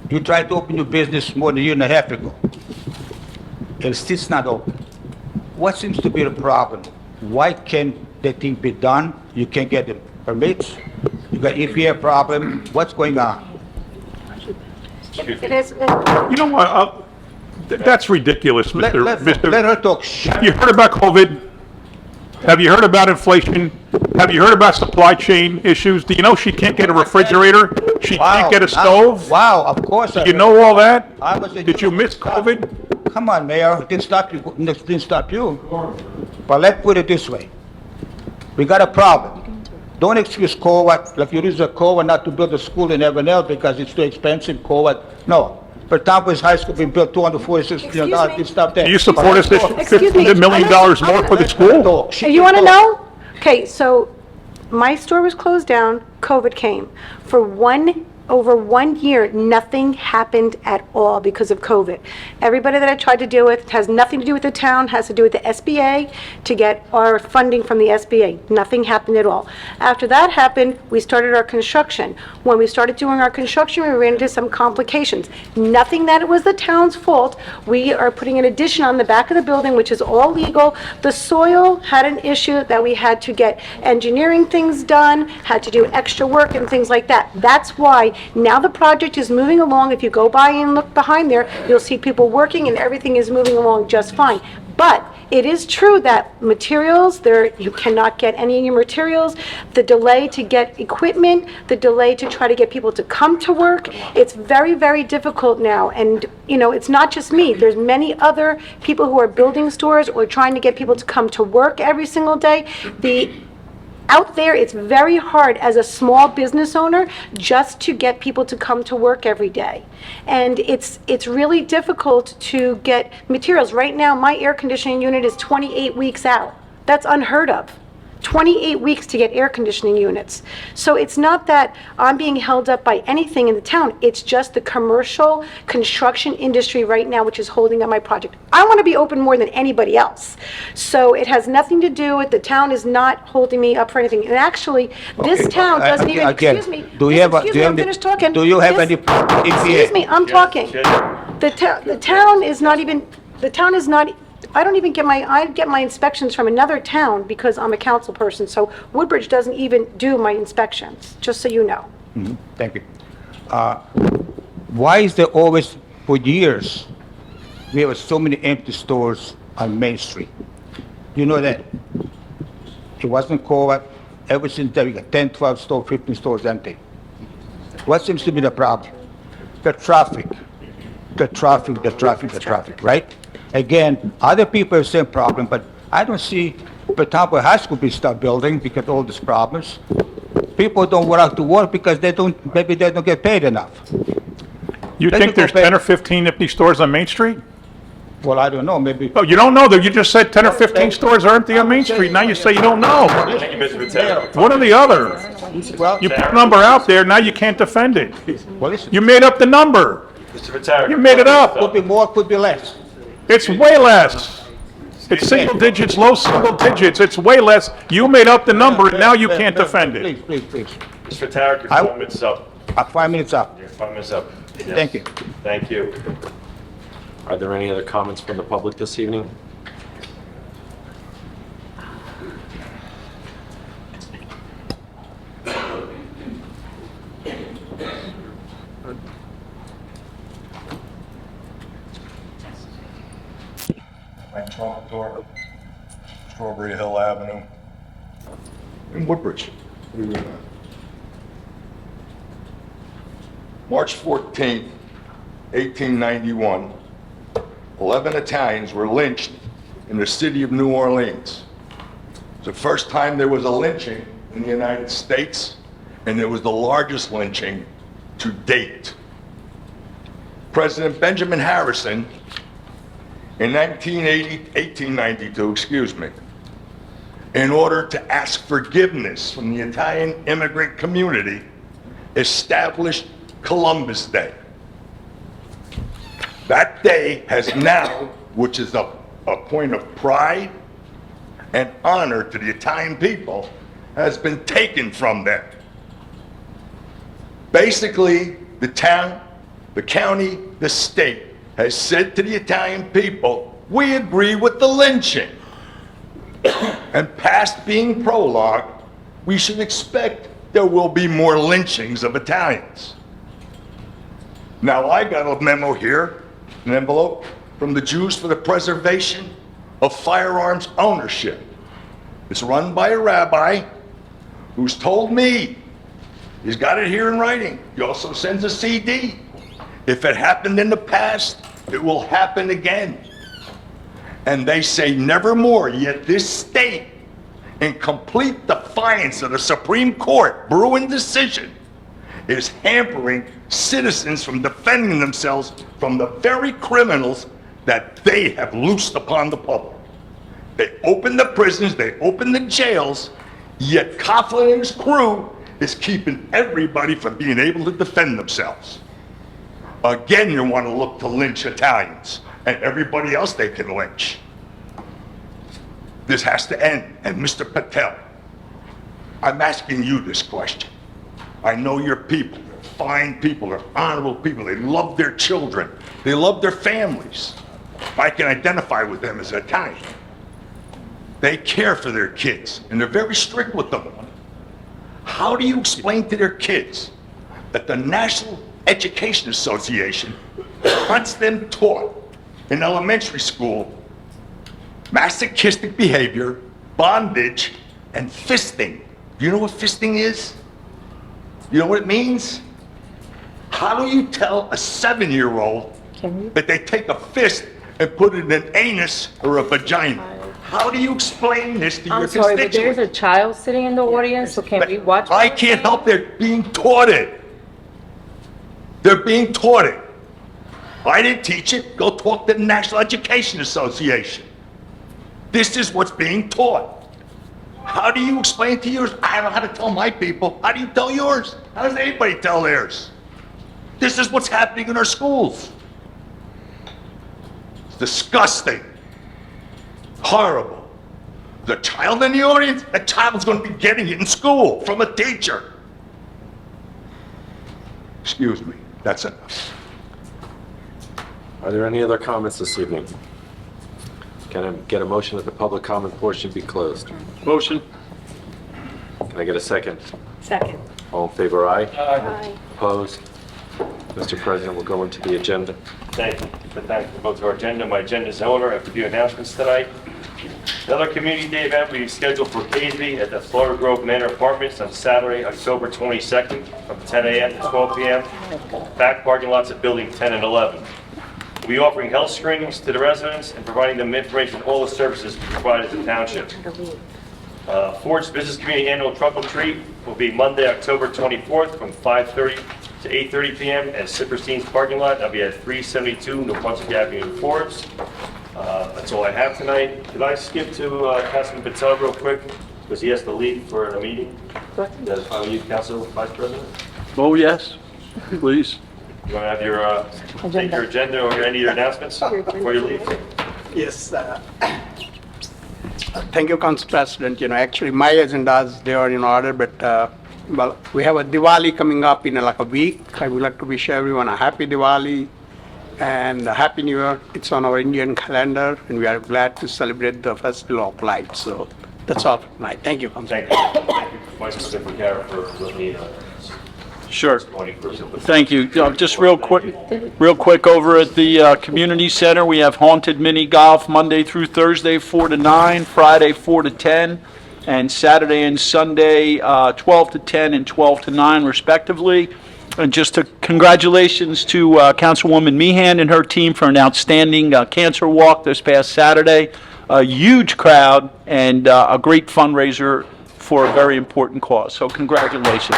You tried to open your business more than a year and a half ago. It's still not open. What seems to be the problem? Why can't that thing be done? You can't get the permits? You got EPA problem? What's going on? It is, You know what? That's ridiculous, Let Mr. her talk. Have you heard about COVID? Have you heard about inflation? Have you heard about supply chain issues? Do you know she can't get a refrigerator? She can't get a stove? Wow, of course. You know all that? I was a- Did you miss COVID? Come on, Mayor, it didn't stop you, didn't stop you. But let's put it this way. We got a problem. Don't excuse COA, like you use a COA not to build a school in Everett because it's too expensive, COA. No. Pertampolis High School being built $246 million, didn't stop there. Do you support us this Excuse me, $50 million more for the school? you want to know? Okay, so my store was closed down, COVID came. For over 1 year, nothing happened at all because of COVID. Everybody that I tried to deal with has nothing to do with the town, has to do with the SBA to get our funding from the SBA. Nothing happened at all. After that happened, we started our construction. When we started doing our construction, we ran into some complications. Nothing that it was the town's fault. We are putting an addition on the back of the building, which is all legal. The soil had an issue that we had to get engineering things done, had to do extra work and things like that. That's why now the project is moving along. If you go by and look behind there, you'll see people working and everything is moving along just fine. But it is true that materials, you cannot get any of your materials, the delay to get equipment, the delay to try to get people to come to work, it's very, very difficult now. And, it's not just me. There's many other people who are building stores or trying to get people to come to work every single day. Out there, it's very hard as a small business owner just to get people to come to work every day. And it's really difficult to get materials. Right now, my air conditioning unit is 28 weeks out. That's unheard of. 28 weeks to get air conditioning units. So it's not that I'm being held up by anything in the town. It's just the commercial construction industry right now, which is holding up my project. I want to be open more than anybody else. So it has nothing to do with the town is not holding me up for anything. And actually, this town doesn't even, excuse me, Do you have I'm finished talking. Do you have This- any EPA? Excuse me, I'm talking. The town is not, I don't even I get my inspections from another town because I'm a council person, so Woodbridge doesn't even do my inspections, just so you know. Thank you. Why is there always, for years, we have so many empty stores on Main Street? You know that? It wasn't COA. Ever since then, we got 10, 12 stores, 15 stores empty. What seems to be the problem? The traffic, right? Again, other people have the same problem, but I don't see Pertampolis High School be start building because of all these problems. People don't go out to work because maybe they don't get paid enough. You think there's 10 or 15 empty stores on Main Street? Well, I don't know, maybe. Oh, you don't know that? You just said 10 or 15 stores are empty on Main Street. Now you say you don't know. Thank you, Mr. Vitale. One or the other. Well, You put a number out there, now you can't defend it. well, listen, You made up the number. Mr. Vitale. You made it up. could be more, could be less. It's way less. It's single digits, low single digits. It's way less. You made up the number, and now you can't defend it. Please. Mr. Vitale, your 4 minutes is up. 5 minutes up. Your 5 minutes up. Yes. Thank you. Thank you. Are there any other comments from the public this evening? I'm Tom Dorr, Strawberry Hill Avenue, in Woodbridge. March 14th, 1891, 11 Italians were lynched in the city of New Orleans. It's the first time there was a lynching in the United States, and it was the largest lynching to date. President Benjamin Harrison, in 1892, in order to ask forgiveness from the Italian immigrant community, established Columbus Day. That day has now, which is a a point of pride and honor to the Italian people has been taken from them. Basically, the town, the county, the state has said to the Italian people, we agree with the lynching. And past being prologue, we should expect there will be more lynchings of Italians. Now, I got a memo here, an envelope, from the Jews for the Preservation of Firearms Ownership. It's run by a rabbi who's told me, he's got it here in writing, he also sends a CD. If it happened in the past, it will happen again. And they say nevermore, yet this state, in complete defiance of the Supreme Court Bruin decision, is hampering citizens from defending themselves from the very criminals that they have loosed upon the public. They open the prisons, they open the jails, yet Coughlin and his crew is keeping everybody from being able to defend themselves. Again, you want to look to lynch Italians and everybody else they can lynch. This has to end. And Mr. Patel, I'm asking you this question. I know your people, they're fine people, they're honorable people, they love their children, they love their families. I can identify with them as Italian. They care for their kids, and they're very strict with them. How do you explain to their kids that the National Education Association wants them taught in elementary school masochistic behavior, bondage, and fisting? Do you know what fisting is? You know what it means? How do you tell a 7-year-old that they take a fist and put it in an anus or a vagina? How do you explain this to your constituents? I'm sorry, but there's a child sitting in the audience, so can we watch? I can't help it. Being taught it. They're being taught it. I didn't teach it. Go talk to the National Education Association. This is what's being taught. How do you explain to yours? I don't know how to tell my people. How do you tell yours? How does anybody tell theirs? This is what's happening in our schools. It's disgusting. Horrible. The child in the audience, that child's going to be getting it in school from a teacher. Excuse me, that's enough. Are there any other comments this evening? Can I get a motion that the public comment portion be closed? Motion. Can I get a second? Second. All in favor, aye? Aye. Opposed? Mr. President, we'll go into the agenda. Thank you. Thank you both to our agenda. My agenda is in order. I have a few announcements tonight. Another community day event we scheduled for Casey at the Florida Grove Manor Apartments on Saturday, October 22nd from 10 a.m. to 12 p.m. Back parking lots at building 10 and 11. We'll be offering health screenings to the residents and providing them information on all the services provided to the township. Ford's Business Community Annual Trunk or Treat will be Monday, October 24th from 5:30 to 8:30 p.m. at Sipperstein's parking lot. That'll be at 372 New Brunswick Avenue in Ford's. That's all I have tonight. Did I skip to Councilman Patel real quick? Because he has to leave for a meeting. That's fine with you, Council Vice President? Oh, yes, please. You want to have your, take your agenda or any of your announcements before you leave? Yes. Thank you, Council President. Actually, my agendas, they are in order, but well, we have a Diwali coming up in like a week. I would like to wish everyone a happy Diwali and a happy New Year. It's on our Indian calendar, and we are glad to celebrate the Festival of Lights. So that's all for tonight. Thank you, Council. Thank you. Thank you, Vice President Bucara, for the Sure. Thank you. Just real quick over at the community center, we have haunted mini golf Monday through Thursday 4 to 9, Friday 4 to 10, and Saturday and Sunday 12 to 10 and 12 to 9 respectively. And just congratulations to Councilwoman Meehan and her team for an outstanding cancer walk this past Saturday. A huge crowd and a great fundraiser for a very important cause. So congratulations.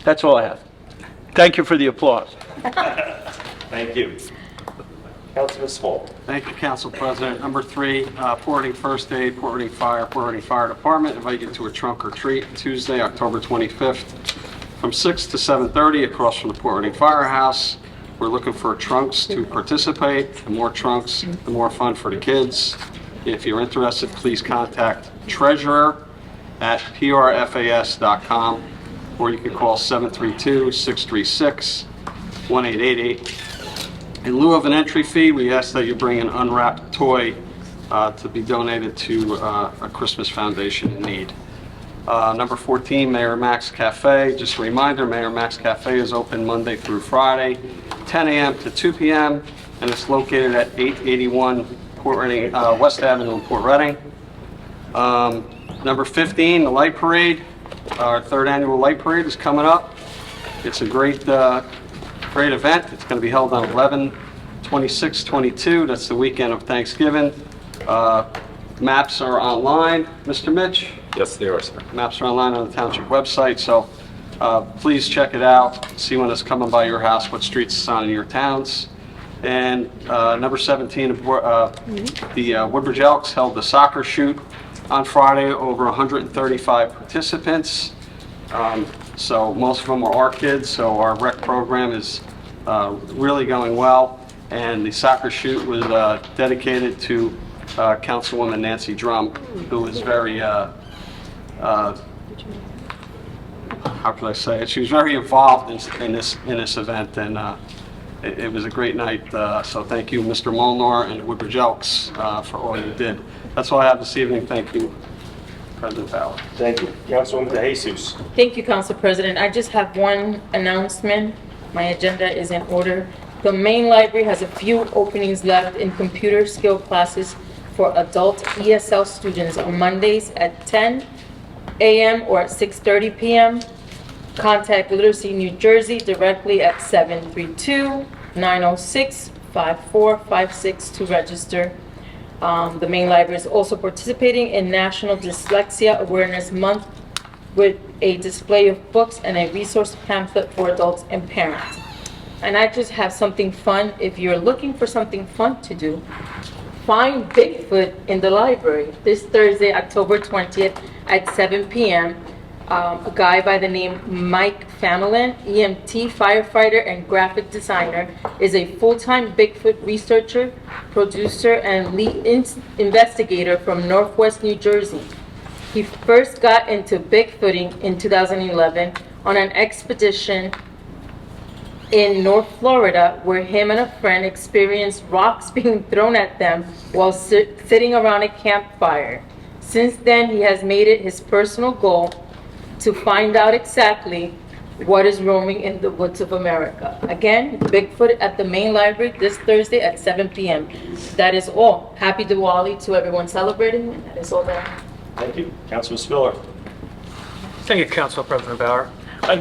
That's all I have. Thank you for the applause. Thank you. Councilman Small. Thank you, Council President. Number 3, Port Orting First Aid, Port Orting Fire, Port Orting Fire Department invite you to a trunk or treat Tuesday, October 25th from 6 to 7:30 across from the Port Orting Firehouse. We're looking for trunks to participate. The more trunks, the more fun for the kids. If you're interested, please contact treasurer@prfas.com, or you can call 732-636-1888. In lieu of an entry fee, we ask that you bring an unwrapped toy to be donated to a Christmas foundation in need. Number 14, Mayor Max Cafe. Just a reminder, Mayor Max Cafe is open Monday through Friday, 10 a.m. to 2 p.m., and it's located at 881 Port Reading, West Avenue in Port Reading. Number 15, the Light Parade. Our third annual Light Parade is coming up. It's a great event. It's going to be held on 11/26/22. That's the weekend of Thanksgiving. Maps are online. Mr. Mitch? Yes, they are, sir. Maps are online on the township website, so please check it out. See when it's coming by your house, what streets it's on in your towns. And number 17, the Woodbridge Elks held the soccer shoot on Friday, over 135 participants. So most of them are our kids, so our rec program is really going well. And the soccer shoot was dedicated to Councilwoman Nancy Drum, who was very, how could I say it? She was very involved in this event, and it was a great night. So thank you, Mr. Molnar and the Woodbridge Elks, for all you did. That's all I have this evening. Thank you, President Bauer. Thank you. Councilwoman De Jesus. Thank you, Council President. I just have one announcement. My agenda is in order. The main library has a few openings left in computer skill classes for adult ESL students on Mondays at 10 a.m. or at 6:30 p.m. Contact Literacy New Jersey directly at 732-906-5456 to register. The main library is also participating in National Dyslexia Awareness Month with a display of books and a resource pamphlet for adults and parents. And I just have something fun. If you're looking for something fun to do, find Bigfoot in the library this Thursday, October 20th at 7 p.m. A guy by the name Mike Famelin, EMT, firefighter, and graphic designer, is a full-time Bigfoot researcher, producer, and lead investigator from Northwest New Jersey. He first got into Bigfooting in 2011 on an expedition in North Florida, where him and a friend experienced rocks being thrown at them while sitting around a campfire. Since then, he has made it his personal goal to find out exactly what is roaming in the woods of America. Again, Bigfoot at the main library this Thursday at 7 p.m. That is all. Happy Diwali to everyone celebrating. That is all that I have. Thank you. Councilman Spiller. Thank you, Council President Bauer.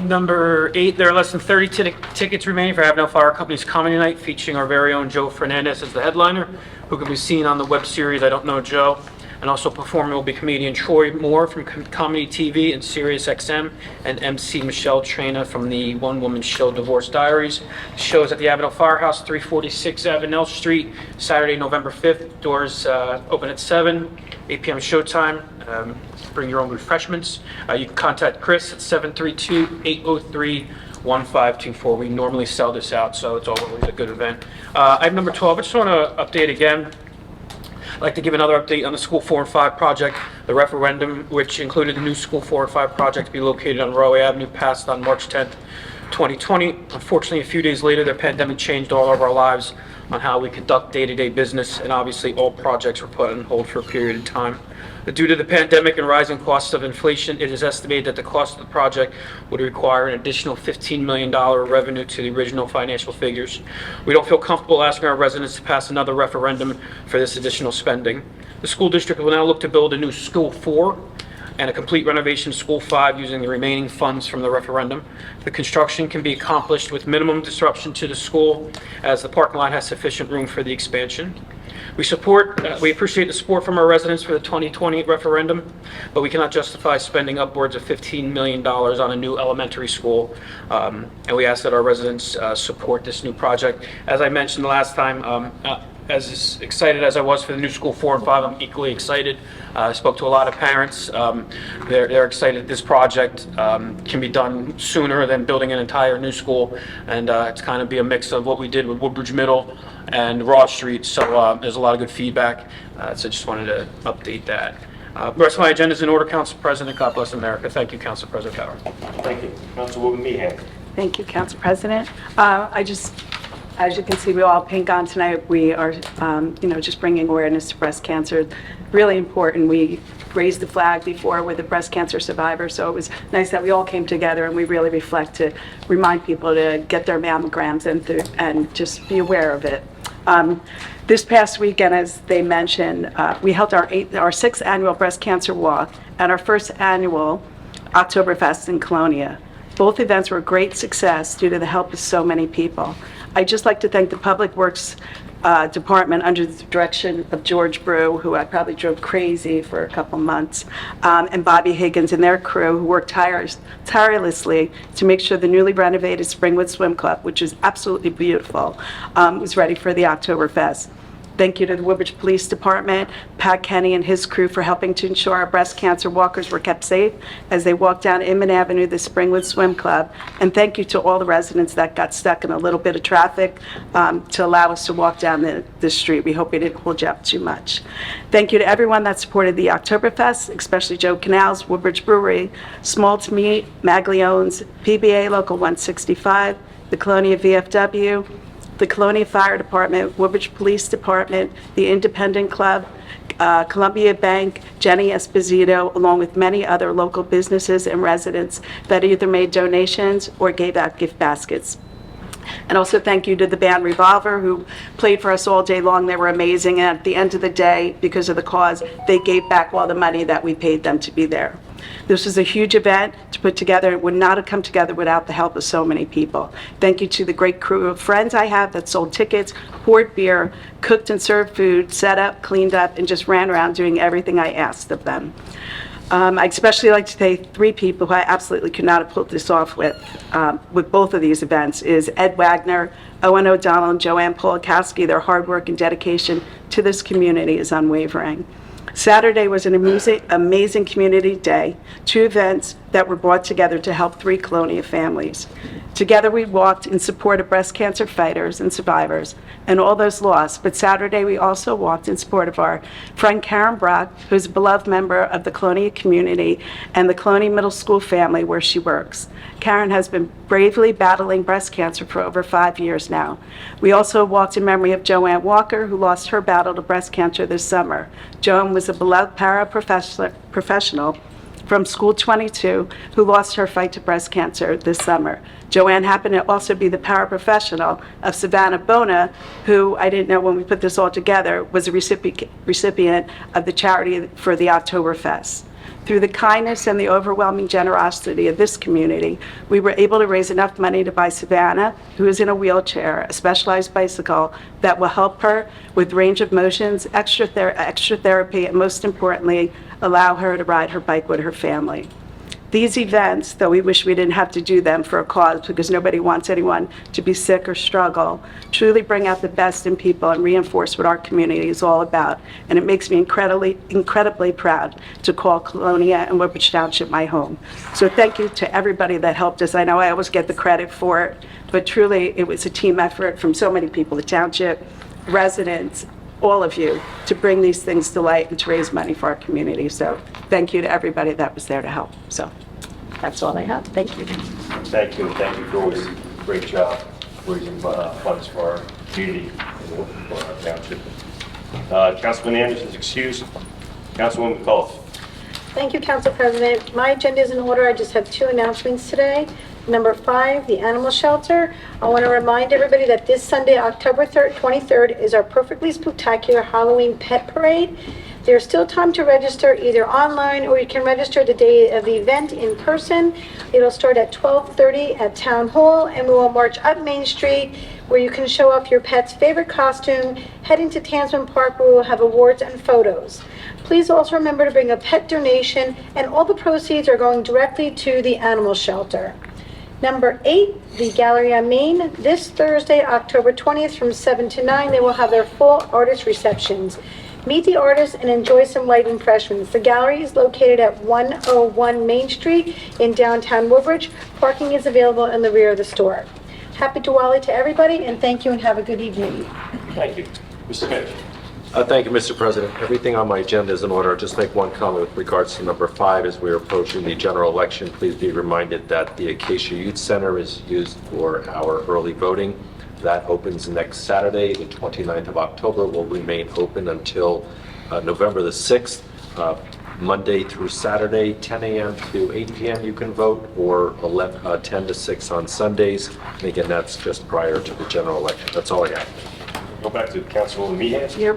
Number 8, there are less than 30 tickets remaining for Avenel Fire Company's Comedy Night, featuring our very own Joe Fernandez as the headliner, who can be seen on the web series I Don't Know Joe. And also performing will be comedian Troy Moore from Comedy TV and Sirius XM, and MC Michelle Trena from the one-woman show Divorce Diaries. The show is at the Avenel Firehouse, 346 Avenel Street, Saturday, November 5th. Doors open at 7, 8 p.m. showtime. Bring your own refreshments. You can contact Chris at 732-803-1524. We normally sell this out, so it's always a good event. Item number 12, I just want to update again. I'd like to give another update on the School 4 and 5 project. The referendum, which included the new School 4 and 5 project to be located on Roe Avenue, passed on March 10th, 2020. Unfortunately, a few days later, the pandemic changed all of our lives on how we conduct day-to-day business, and obviously all projects were put on hold for a period of time. Due to the pandemic and rising costs of inflation, it is estimated that the cost of the project would require an additional $15 million revenue to the original financial figures. We don't feel comfortable asking our residents to pass another referendum for this additional spending. The school district will now look to build a new School 4 and a complete renovation of School 5 using the remaining funds from the referendum. The construction can be accomplished with minimum disruption to the school, as the parking lot has sufficient room for the expansion. We appreciate the support from our residents for the 2020 referendum, but we cannot justify spending upwards of $15 million on a new elementary school, and we ask that our residents support this new project. As I mentioned the last time, as excited as I was for the new school 4 and 5, I'm equally excited. I spoke to a lot of parents. They're excited this project can be done sooner than building an entire new school, and it's kind of be a mix of what we did with Woodbridge Middle and Ross Street, so there's a lot of good feedback, so just wanted to update that. The rest of my agenda is in order, Council President. God bless America. Thank you, Council President Power. Thank you. Councilwoman Meehan. Thank you, Council President. As you can see, we all pink on tonight. We are, just bringing awareness to breast cancer. Really important. We raised the flag before with the breast cancer survivors, so it was nice that we all came together and we really reflect to remind people to get their mammograms and just be aware of it. This past weekend, as they mentioned, we held our 6th annual breast cancer walk and our 1st annual Oktoberfest in Colonia. Both events were a great success due to the help of so many people. I'd just like to thank the Public Works Department under the direction of George Brew, who I probably drove crazy for a couple months, and Bobby Higgins and their crew, who worked tirelessly to make sure the newly renovated Springwood Swim Club, which is absolutely beautiful, was ready for the Oktoberfest. Thank you to the Woodbridge Police Department, Pat Kenny and his crew for helping to ensure our breast cancer walkers were kept safe as they walked down Inman Avenue, the Springwood Swim Club. And thank you to all the residents that got stuck in a little bit of traffic to allow us to walk down the street. We hope we didn't hold you up too much. Thank you to everyone that supported the Oktoberfest, especially Joe Canals, Woodbridge Brewery, Small Meat, Maglione's, PBA Local 165, the Colonia VFW, the Colonia Fire Department, Woodbridge Police Department, the Independent Club, Columbia Bank, Jenny Esposito, along with many other local businesses and residents that either made donations or gave out gift baskets. And also thank you to the band Revolver, who played for us all day long. They were amazing, and at the end of the day, because of the cause, they gave back all the money that we paid them to be there. This was a huge event to put together. It would not have come together without the help of so many people. Thank you to the great crew of friends I have that sold tickets, poured beer, cooked and served food, set up, cleaned up, and just ran around doing everything I asked of them. I especially like to thank 3 people who I absolutely could not have pulled this off with both of these events, is Ed Wagner, Owen O'Donnell, and Joanne Polakowski. Their hard work and dedication to this community is unwavering. Saturday was an amazing community day, 2 events that were brought together to help 3 Colonia families. Together we walked in support of breast cancer fighters and survivors and all those lost, but Saturday we also walked in support of our friend Karen Brock, who's a beloved member of the Colonia community and the Colonia Middle School family where she works. Karen has been bravely battling breast cancer for over 5 years now. We also walked in memory of Joanne Walker, who lost her battle to breast cancer this summer. Joan was a beloved paraprofessional from School 22 who lost her fight to breast cancer this summer. Joanne happened to also be the paraprofessional of Savannah Bona, who I didn't know when we put this all together was a recipient of the charity for the Oktoberfest. Through the kindness and the overwhelming generosity of this community, we were able to raise enough money to buy Savannah, who is in a wheelchair, a specialized bicycle that will help her with range of motions, extra therapy, and most importantly, allow her to ride her bike with her family. These events, though we wish we didn't have to do them for a cause because nobody wants anyone to be sick or struggle, truly bring out the best in people and reinforce what our community is all about. And it makes me incredibly proud to call Colonia and Woodbridge Township my home. So thank you to everybody that helped us. I know I always get the credit for it, but truly it was a team effort from so many people, the township, residents, all of you, to bring these things to light and to raise money for our community. So thank you to everybody that was there to help. So that's all I have. Thank you. Thank you. Thank you for always great job raising funds for our community and for our township. Councilman Anderson is excused. Councilwoman McCullough. Thank you, Council President. My agenda is in order. I just have 2 announcements today. Number 5, the animal shelter. I want to remind everybody that this Sunday, October 23rd, is our perfectly spectacular Halloween pet parade. There's still time to register either online or you can register the day of the event in person. It'll start at 12:30 at Town Hall and we will march up Main Street where you can show off your pet's favorite costume, heading to Tansman Park where we'll have awards and photos. Please also remember to bring a pet donation and all the proceeds are going directly to the animal shelter. Number 8, the Gallery on Main. This Thursday, October 20th, from 7 to 9, they will have their full artist receptions. Meet the artists and enjoy some light impressions. The gallery is located at 101 Main Street in downtown Woodbridge. Parking is available in the rear of the store. Happy Diwali to everybody, and thank you, and have a good evening. Thank you. Mr. Finch. Thank you, Mr. President. Everything on my agenda is in order. I'll just make one comment with regards to number 5. As we're approaching the general election, please be reminded that the Acacia Youth Center is used for our early voting. That opens next Saturday, the 29th of October, will remain open until November the 6th. Monday through Saturday, 10 a.m. to 8 p.m. you can vote, or 10 to 6 on Sundays. And again, that's just prior to the general election. That's all I have. Go back to Councilwoman Meehan. Yeah,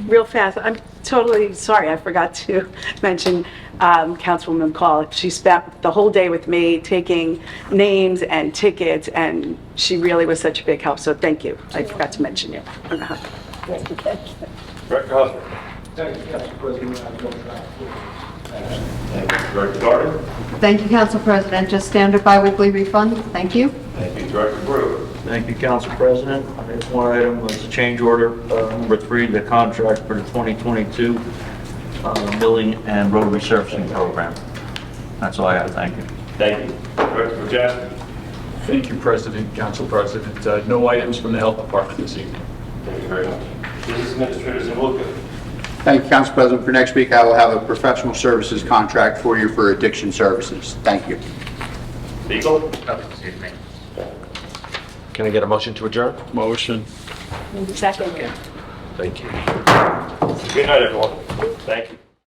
real fast. I'm totally sorry. I forgot to mention Councilwoman McCall. She spent the whole day with me taking names and tickets, and she really was such a big help. So thank you. I forgot to mention you. Thank you. Director Husband. Thank you, Council President. Thank you. Director Darden. Thank you, Council President. Just standard biweekly refund. Thank you. Thank you. Director Brewer. Thank you, Council President. There's one item, was a change order, number 3, the contract for the 2022 milling and road resurfacing program. That's all I have. Thank you. Thank you. Director Jasper. Thank you, President, Council President. No items from the Health Department this evening. Thank you very much. Business Administrator Zamuka. Thank you, Council President. For next week, I will have a professional services contract for you for addiction services. Thank you. Legal. Can I get a motion to adjourn? Motion. Second. Thank you. Good night, everyone. Thank you.